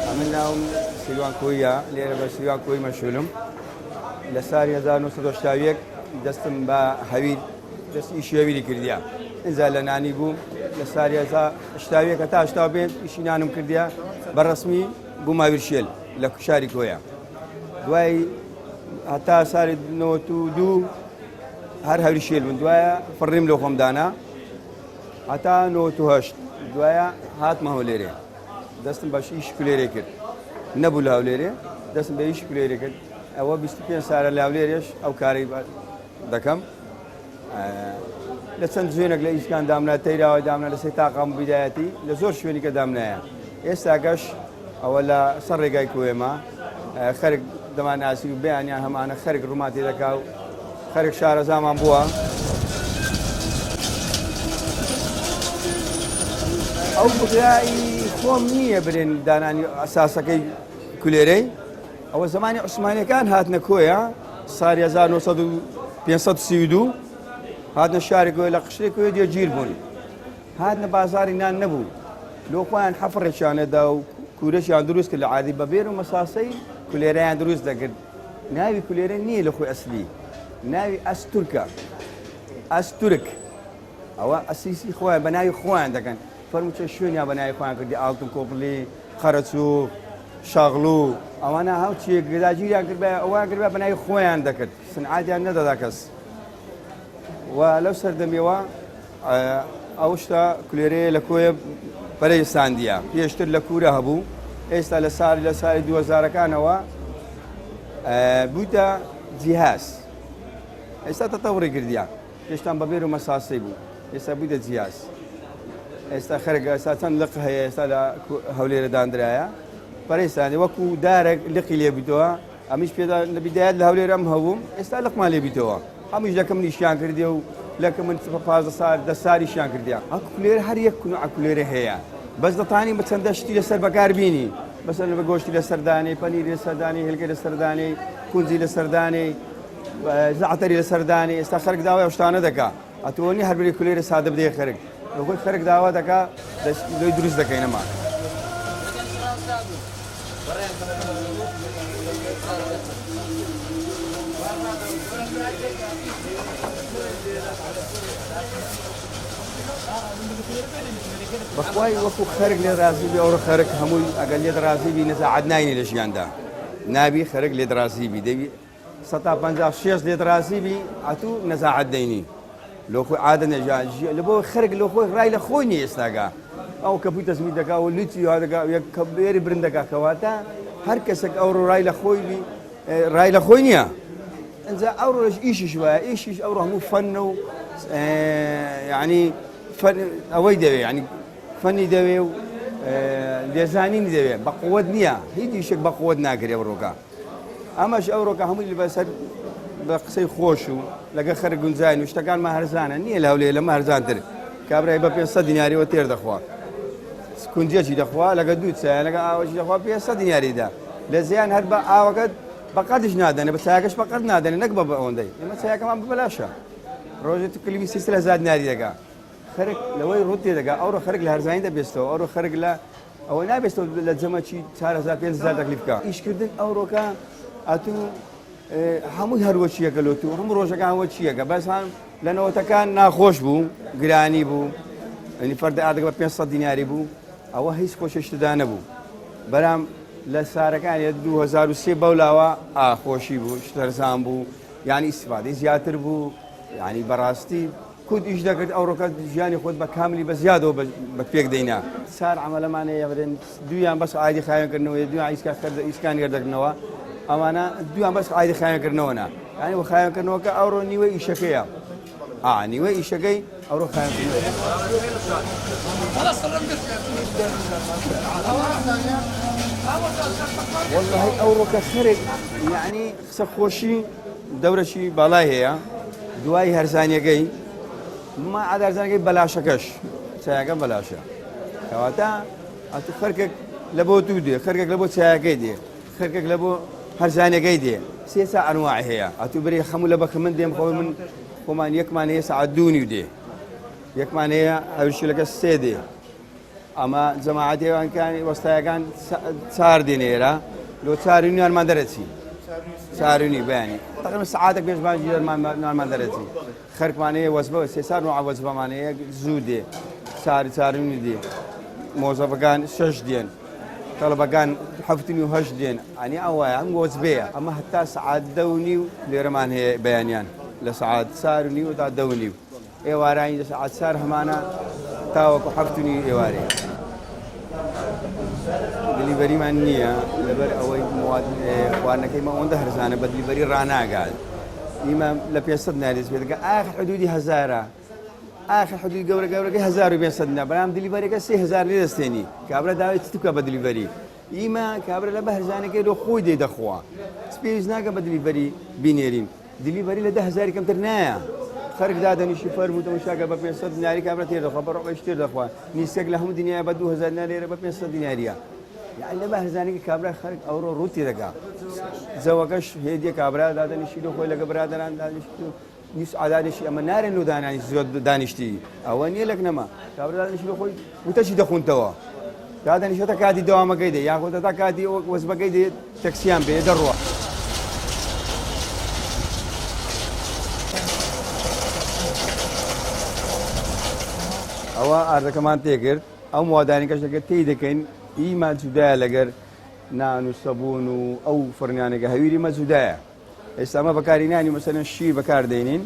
عملناهم سيلوان كويا ليرة سيلوان كوي مشغولهم لساري هزار نص دوشتاويك دستم با حويل دست إيش يبيلي كرديا إنزال لناني بوم لساري هزار اشتاويك هتا اشتاوبين إيش نانم كرديا بالرسمي بوم هايرشيل لكشاري كويا دواي هتا ساري نوتو دو هر هايرشيل من دوايا فريم لو خمدانا هتا نوتو هشت دوايا هات ما هو ليري دستم باش إيش كليري كرد نبو لهوليري دستم بإيش كليري كرد أو بيستفيد سعر لهوليريش أو كاري دكم لسند زينك لإيش كان دامنا تيرا ودامنا لسيتاقم بدايتي لزور شويني كدامنا يستاقش أولا صرق أي كويما خرق دمان ناسي وبيان يعني هم أنا خرق روماتي ذكاو خرق شارع زمان بوا أو بقراي خومنية برين داناني أساسا كي كوليري أو زماني عثماني كان هاتنا كويا صار يزار نوصدو بينصد سيودو هاتنا الشارع كويا لقشري كويا ديو جيربون هاتنا بازاري نان نبو لو كان حفر شان داو كورش دروس كل عادي ببيرو مساسي كوليري دروس دقر ناوي كوليري نيل أخوي أصلي ناوي أسترك أو أسيسي خوان بناوي خوان دكان فرموش شون يا بناي خوان كدي آلتون كوبلي خرطو شغلو أنا هاو شيء كذا جيري أقربا بناي خوان دكت صنعاتي أنا دكاس ولو سردميوا أوشتا كليري لكوي بري سانديا يشتر لكورة هبو إستا لساري 2000 كان هو بوتا جهاز إستا تطوري كرديا يشتان ببيرو مساسي بو إستا بوتا جهاز إستا خرج أساساً لقها إستا هولي ردان درايا بريساني وكو دارك لقي لي بتوها أمش في البداية لهولي رم هوم إستا لق ما لي بتوها أمش لكم نيشان كرديو لكم من فاز صار دساري شان كرديا أكلير هر يكون أكلير هي بس دطاني بتسندشتي لسر بكاربيني مثلا بقوشتي لسرداني بانير لسرداني هلقي لسرداني كنزي لسرداني زعتري لسرداني إستا خرج داوي وشتانه دكا أتوني هربري كلير سادة بدي خرج لو كنت خارج دعوة دكا لو يدرس دكا هنا ما بخواي وكو خارج لدراسي بي أو خارج همول أقل دراسي بي نسا عدنايني ليش ياندا نابي خارج لدراسي بي دبي سطا بنجا شيش لدراسي بي أتو نسا عدنايني لو خو عادة نجاج لبو خرج لو خو راي لخوني استاجا أو كبوي تسمية دكا أو لوتي هذا يا كبير برندكا كواتا هركسك أو راي لخوي بي راي لخونيا إنزا أو رج إيش شوية إيش أو راه فن يعني فن أوي دوي يعني فني دوي ديزاينين دوي بقوة نيا هيدي شك بقوة ناقر يا بروكا أماش أوروكا هم اللي بس بقسي خوشو لقى خرج زين واشتغل مهرزانة نيل هولي مهرزان تري كابرا يبقى بيصد ديناري وتير دخوا كنجيتي دخوا لقى دوت ساعة لقى أوش دخوا بيصد ديناري ده لزيان هربا وقت بقدش نادني بس هيكش بقد نادني نقبة بوندي لما سياك ما ببلاشة روجت كل بي سلسلة زاد ناري دقا خرج لو يردي دقا أورو خرج لهرزانين ده بيستو أورو خرج لا أو أنا بيستو للزمن شيء صار زاد بين زاد تكليف كا إيش كردن أورو كا أتو همون هر وشیه کلوتو هم روزه کان وشیه که بس هم لانه وتكان ناخوش بو گرانی بو يعني فرد عادك ب 500 دينار بو او هيس خوش اشتدان بو برام لسار كان يدو 2003 بولاوا خوشي بو اشترزان بو يعني استفاده زياتر بو يعني براستي كود ايش دكت اوروكا جاني خود بكاملي بزياده بفيك دينا صار عمل معنا يا بدن دويان بس عادي خاين كنو دويان عايز كان يردك نوا أما أنا دوام بس عادي خاين كرنونا يعني وخاين كرنوكا أورو نيوي إشكيا نیوە ئیشەکەی ئەوڕۆ خایەن والله ئەوڕۆ کە خەرێک یعنی قسە خۆشی دەورەشی باڵای هەیە دوای هەرزانیەکەی ما عاد هەرزانەکەی بەلاشەکەش چایەکە بەلاشە کەواتە ئەتو خەرکێک لە بۆ دوو دێ خەرکێک لە بۆ چایەکەی دێ خەرکێک لە بۆ هەرزانەکەی دێ سێ سا ئەنواع هەیە ئەتو بەری هەموو لە بەخ من دێم خۆی من خۆمان یەکمان هەیە سەعات دوو دێ یەکمان هەیە هەوشیلەکە سێ دێ ئەمە جەماعەتێوانکانی وەستایەکان چار دێنێرە لۆ چاری نوێنمان دەرەچی چارونی بەیانی تقریبا سعاتێک پێشبانجی نوێنمان دەرەچی خەرکمانەیە وەزبەوە سێ سار نوع وەزبەمانەیە زوو دێ چارونی دێ مۆزەفەکان شەش دێن تەڵەبەکان هەفتنی و هەشت دێن ئەنی ئەوایە ئەم وەزبەیە ئەمە هەتا سعات دە و نیو لێرەمان هەیە بەیانیان لە سعات چار و نیو تا دە و نیو ئێوارانی لە سعات چار هەمانە تاوەکو هەفتنی ئێوارەیە دلیڤەریمان نییە لەبەر ئەوەی خواردنەکەیمە ئەوەندە هەرزانە بە دلیڤەری ڕناگات ئیمە لە 500 ناریز پێدەکە ئاخر حدودی هەزارە آخر حدود گەورەکەی 1500 نا بەڵام دلیڤەریەکە 3000 لێ دەستێنی کابرا داوای چ بکە بە دلیڤەری ئیمە کابرا لە بە هەرزانەکەی لۆ خۆی دێ دەخوا پێویست ناکە بە دلیڤەری بینێرین دلیڤەری لە 10000 کەمتر نایە خەرک دادەنیشی فەرموو تەماشاکە بە 500 دیناری کابرا تێر دەخوا بە ڕۆژ تێر دەخوا نیسکێک لە هەموو دنیای بە 2000 نارێرە بە 500 دیناریە یعنی لە بە هەرزانێکی کابرا خەرک ئەوڕۆ ڕووتی دەکا زەوەکەش هێدیە کابرا دادەنیشی لە خۆی لەگە برادەران دانیشتی نیس عادانیشی ئەمە نارێن و دانانی زۆر دانیشتی ئەوە نییە لەک نەما کابرا دادەنیشی لە خۆی وتەچی دەخونتەوە دادەنیشێتە کاتی دەوامەکەی دێ یاخۆتە تا کاتی وەزبەکەی دێ تەکسیان بێ دەڕوە ئەوە ئاردەکەمان تێکرد ئەو موادانیکەش دەکرد تێی دەکەین ئیمان جودایە لەگەر نان و سەبوون و ئەو فڕنیانەکە هەویری مە جودایە ئێستا ئەمە بەکارهێنانی مەسەلەن شیر بەکاردێنین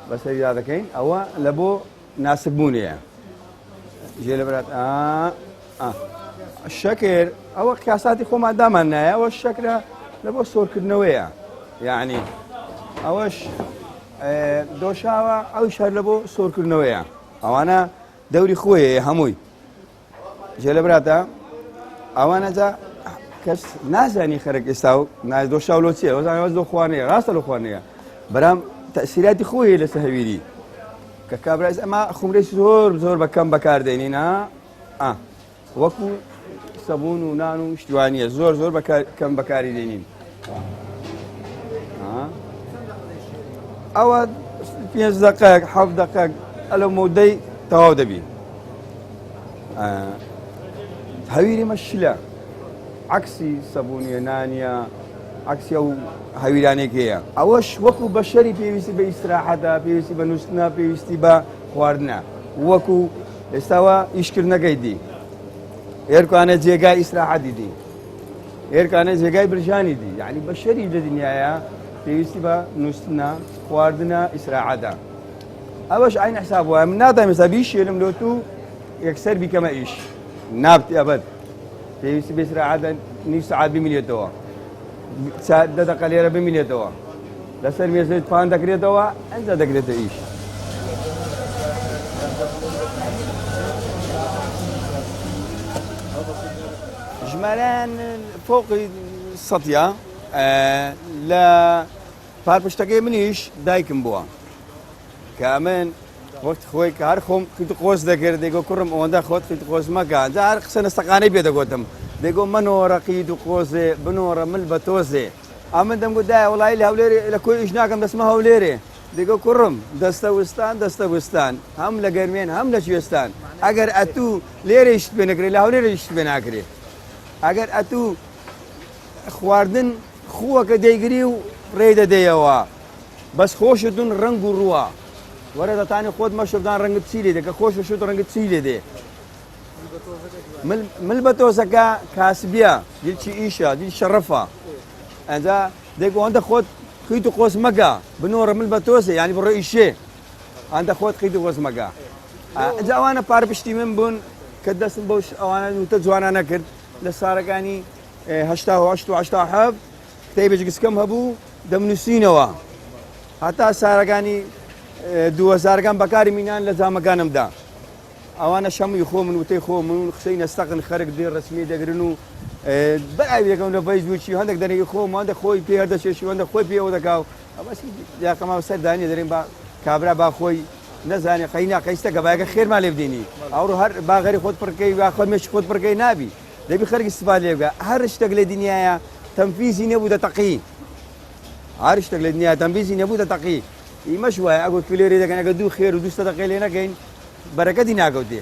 بەسەریدا دەکەین ئەوە لە بۆ ناسکبوونەیە ژێ لە برات شەکر ئەوە کاساتی خۆمان دامان نایە ئەوە شەکرە لە بۆ سۆرکردنەوەیە یعنی ئەوەش دۆشاوە ئەوش هەر لە بۆ سۆرکردنەوەیە ئەوانە دەوری خۆیە هەمووی ژێ لە براتە ئەوانە جا کەس نازانی خەرک ئێستا و دۆشا و لۆچیە وەزانانی وەز دۆ خوانەیە ڕاستە لە خوانەیە بەرام تەسیراتی خۆی لەسەر هەویری کە کابرا ئەمە خومرەی زۆر بەکەم بەکاردێنین وەکو سەبوون و نان و شتوانیە زۆر کەم بەکاری دێنین ئەوە 5 دقەیەک 7 دقەیەک ئەلە مودەی تەواو دەبی هەویری مەشلە عکسی سەبوونیە نانیە عکسی ئەو هەویرانێکەیە ئەوەش وەکو بەشەری پێویستی بە ئیستراحەتە پێویستی بە نووسنا پێویستی بە خواردنە وەکو ئێستاوە ئیشکردنەکەی دی هێرکانە جێگای ئیستراحەتی دی هێرکانە جێگای برژانی دی یعنی بەشەری لە دنیاە پێویستی بە نووسنا خواردنە ئیستراحەتە ئەوەش عین حساب وایە من ناتوانم ئێستا بیشێنم لۆ تو یەکسەر بیکەمە ئیش نابتی ئەبەد پێویستی بە ئیستراحەتە نیو سەعات بمێنێتەوە 10 دقە لێرە بمێنێتەوە لەسەر مێزێت پان دەکرێتەوە ئەنجا دەکرێتە ئیش ژمارەیان فۆقی سەدیە لە پارپشتەکەی منیش دایکم بووە کە من وەختی خۆی کە هەر خۆم خیت قۆز دەکرد دەیگۆ کوڕم ئەوەندە خۆت خیت قۆز مەکە جا هەر قسە نەستەقانەی پێ دەگوتم دەیگۆ منۆڕە قید و قۆزێ بنۆڕە مل بە تۆزێ ئەمن دەمگوت دایە وڵی لە هەولێرێ لە کۆی ئیش ناکەم دەستمە هەولێرێ دەیگۆ کوڕم دەستە وستان هەم لە گەرمێن هەم لە کوێستان ئەگەر ئەتوو لێرە شت پێ نەکرێت لە هەولێرە شت پێ ناکرێت ئەگەر ئەتوو خواردن خووەکە دەیگری و ڕێ دەدەیەوە بەس خۆشتون ڕنگ و ڕووە وەرە دەتانی خۆت مەشردان ڕەنگت چی لێ دێ کە خۆش شت ڕەنگت چی لێ دێ مل بە تۆزەکە کاسبیە دیلچی ئیشە دیل شەڕەفە ئەنجا دەیگۆ ئەوەندە خۆت خیت و قۆز مەگە بنۆڕە مل بە تۆزێ ینی بڕۆ ئیشێ ئەوەندە خۆت خیت و قۆز مەگە ئەنجا ئەوانە پارپشتی من بوون کە دەستم بەو ئەوانە وتە جوانانە کرد لە ساڕەکانی 1970 کتێبێکی گسکەم هەبوو دەمنووسینەوە هەتا سارەکانی 2000 بەکاری مینان لە جامەکانمدا ئەوانە شەمووی خۆمن وتەی خۆمن قسەی نەستەقن خەرک دێ ڕسمی دەگرن و بەئاوێکم لە فەیسبووکی هەندێک دەرەی خۆم هەندێک خۆی پێ هەردەچێشی هەندێک خۆی پێوە دەکاو ئەمەسی یاقەما سەردانی دەرێن با کابرا با خۆی نەزانێ قەینا قەیستە گەبایەکە خێرمان لێ بدێنی ئەوڕۆ هەر باغەری خۆت پڕکەی وا خۆمێش خۆت پڕکەی نابی دەبی خەرکی استفادە لێ بکە هەر شتێک لە دنیاە تەنفیزی نەبوو دەتەقی هەر شتێک لە دنیا تەنفیزی نەبوو دەتەقی ئیمەش وایە ئەگەر کولێرێ دەکەن ئەگە دوو خێر و 200 دقیقە لێ نەکەین بەرەکەتی ناکەوتێ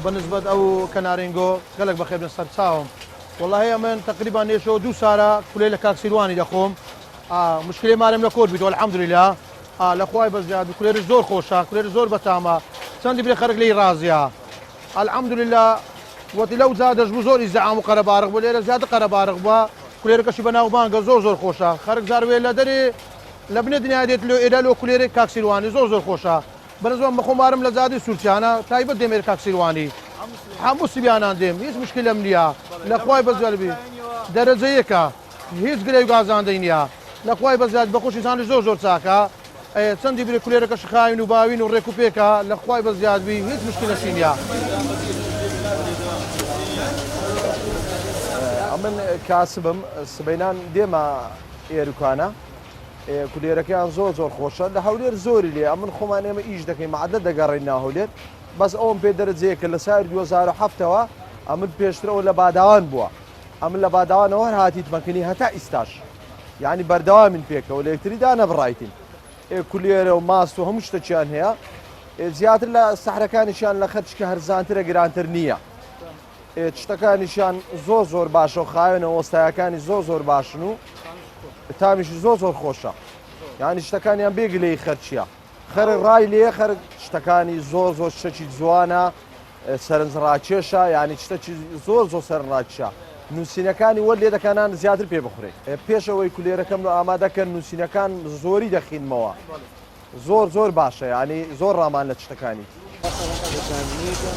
بنسبة أو كنارينجو قالك بخير من سرساهم والله هي من تقريبا نيشو دو سارة كل كاكسيلواني دخوم مشكلة ما لم نكون بدو الحمد لله الأخوة بس جاد كل زور خوشة كل زور بتاما سندي بلي خرج لي رازيا الحمد لله وتلو زاد زور الزعام قربارغ ولا زاد قربارغ با كل كشي بناو بانغ زور خوشة خرج زار ولا دري لبنى دنيا ديت له إلى له كل كاكسيلواني زور خوشة بنزوم مخمارم لزادي سورتيانا تايبة دمير كاكسيلواني حمص بيانا دم هيش مشكلة منيا لأخوي بزالبي درجيكا هيش قريب غازان دينيا لأخوي بزاد بخوش إنسان زور ساكا سندي بلي كليرك شخاين وباوين وريكوبيكا لأخوي بزاد بي هيش مشكلة سينيا من كاسبم سبينان ديما إيروكانا كليركيان زور خوشة لهولير زوري لي من خماني ما إيش دكي معدل دقرينا هولير بس أم بيدر زيك اللي صار 2007 أمن بيشتروا لبادوان بوا أمن لبادوان هون هاتي تمكني هتا استاش يعني بردوان من بيكا ولا تريد أنا برايتين كلير وماستو همش تشان هي زيادة الصحراء كان شان لخدش كهرزان ترى جران ترنية تشتكاني شان زور باشو خاينة وستاكاني زور باشنو تامش زور خوشة يعني اشتكاني ام بيقلي خرشيا خر الراي لي خر اشتكاني زور شتي زوانا سرنز راتشا يعني اشتكي زور سرن راتشا نوسينكاني ولي دا كان زيادة بي بخوري بيشوي كل رقم اماده كان نوسينكان زوري دخين موا زور باشا يعني زور رامان لتشتكاني